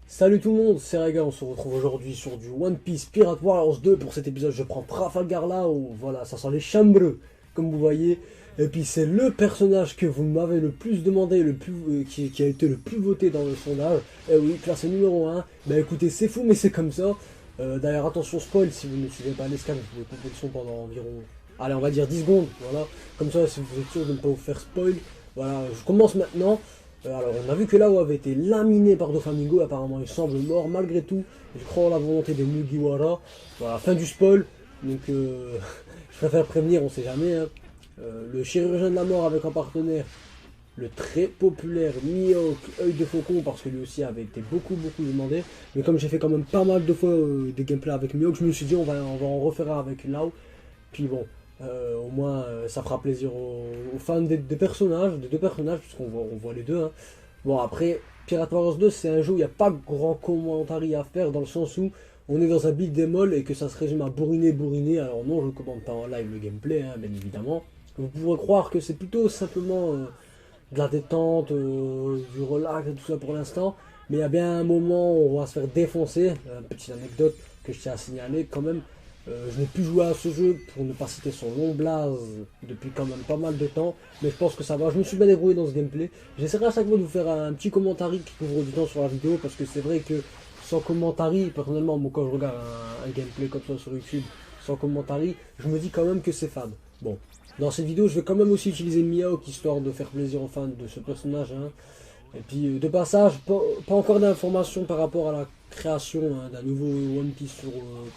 Salut tout le monde, c'est Rega, on se retrouve aujourd'hui sur du One Piece Pirate Warriors 2. Pour cet épisode, je prends Trafalgar Law, voilà, ça sent les chambres, comme vous voyez. Et puis c'est le personnage que vous m'avez le plus demandé, qui a été le plus voté dans le sondage. Et oui, classé numéro 1. Bah écoutez, c'est fou, mais c'est comme ça. D'ailleurs, attention spoil, si vous ne suivez pas les scans, vous pouvez couper le son pendant environ, allez, on va dire 10 secondes, voilà. Comme ça, si vous êtes sûr de ne pas vous faire spoil. Voilà, je commence maintenant. Alors, on a vu que Lao avait été laminé par Doflamingo, apparemment il semble mort malgré tout. Je crois en la volonté des Mugiwara. Voilà, fin du spoil. Donc, je préfère prévenir, on sait jamais. Hein. Le chirurgien de la mort avec en partenaire le très populaire Mihawk œil de faucon, parce que lui aussi avait été beaucoup demandé. Mais comme j'ai fait quand même pas mal de fois des gameplays avec Mihawk, je me suis dit on va en refaire un avec Lao. Puis bon, au moins ça fera plaisir aux fans des personnages, des deux personnages, puisqu'on voit les deux. Hein. Bon après, Pirate Warriors 2 c'est un jeu où il n'y a pas grand commentaire à faire, dans le sens où on est dans un beat démol et que ça se résume à bourriner. Alors non, je ne commande pas en live le gameplay, hein, bien évidemment. Vous pourrez croire que c'est plutôt simplement de la détente, du relax et tout ça pour l'instant. Mais il y a bien un moment où on va se faire défoncer. Petite anecdote que je tiens à signaler quand même. Je n'ai plus joué à ce jeu pour ne pas citer son long blaze depuis quand même pas mal de temps, mais je pense que ça va. Je me suis bien débrouillé dans ce gameplay. J'essaierai à chaque fois de vous faire un petit commentaire qui couvre du temps sur la vidéo, parce que c'est vrai que sans commentaire, personnellement, moi quand je regarde un gameplay comme ça sur YouTube, sans commentaire, je me dis quand même que c'est fade. Bon, dans cette vidéo, je vais quand même aussi utiliser Mihawk histoire de faire plaisir aux fans de ce personnage. Hein. Et puis de passage, pas encore d'informations par rapport à la création hein, d'un nouveau One Piece sur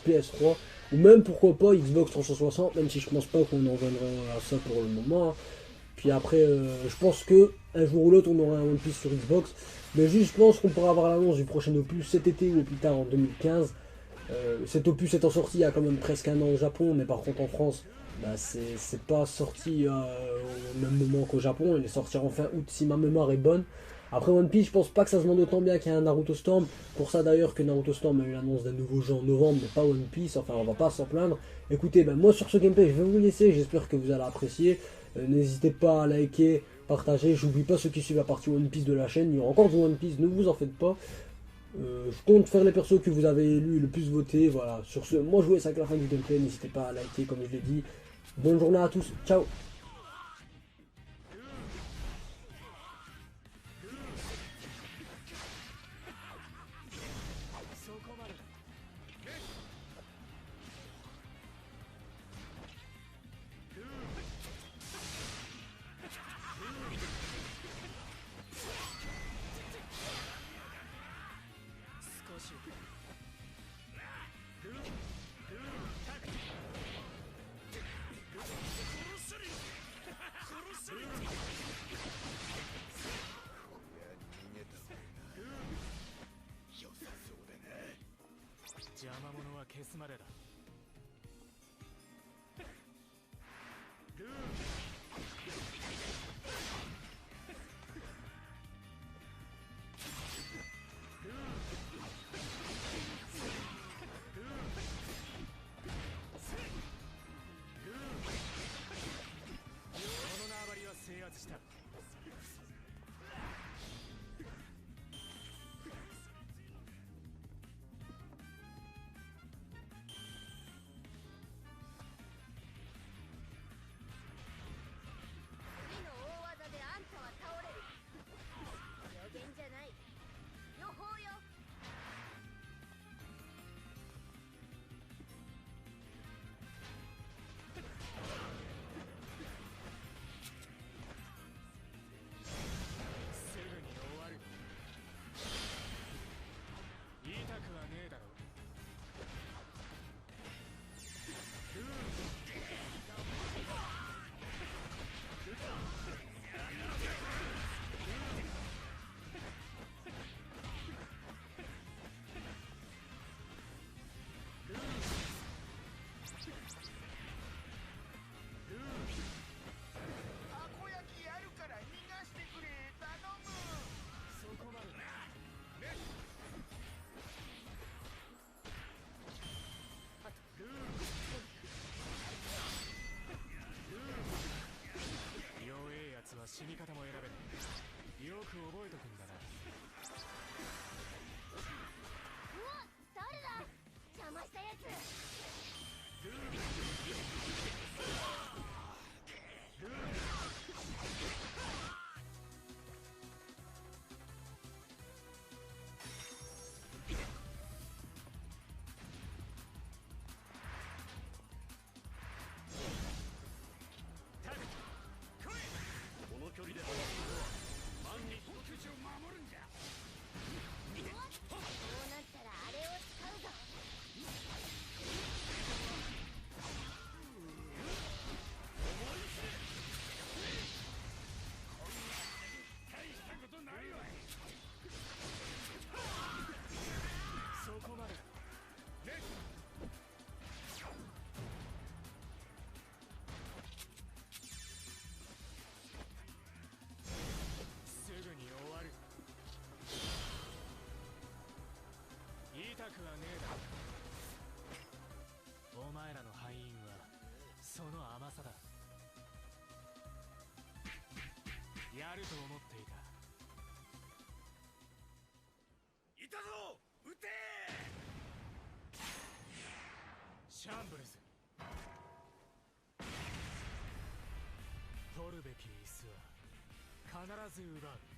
PS3, ou même pourquoi pas Xbox 360, même si je pense pas qu'on en viendra à ça pour le moment. Hein. Puis après, je pense que un jour ou l'autre on aura un One Piece sur Xbox, mais juste je pense qu'on pourra avoir l'annonce du prochain opus cet été ou au plus tard en 2015. Cet opus étant sorti il y a quand même presque un an au Japon, mais par contre en France, bah, c'est pas sorti au même moment qu'au Japon. Il est sorti en fin août si ma mémoire est bonne. Après One Piece, je pense pas que ça se vende autant bien qu'un Naruto Storm. Pour ça d'ailleurs que Naruto Storm a eu l'annonce d'un nouveau jeu en novembre, mais pas One Piece. Enfin, on va pas s'en plaindre. Écoutez, ben, moi sur ce gameplay, je vais vous laisser. J'espère que vous allez apprécier. N'hésitez pas à liker, partager. J'oublie pas ceux qui suivent la partie One Piece de la chaîne. Il y aura encore du One Piece, ne vous en faites pas. Je compte faire les persos que vous avez élus le plus voté. Voilà. Sur ce, moi je vous laisse avec la fin du gameplay. N'hésitez pas à liker comme je l'ai dit. Bonne journée à tous. Ciao. 邪魔者は消すまでだ。この縄張りは制圧した。やると思っていた。いたぞ、撃て。シャンブルズ、取るべき椅子は必ず奪う。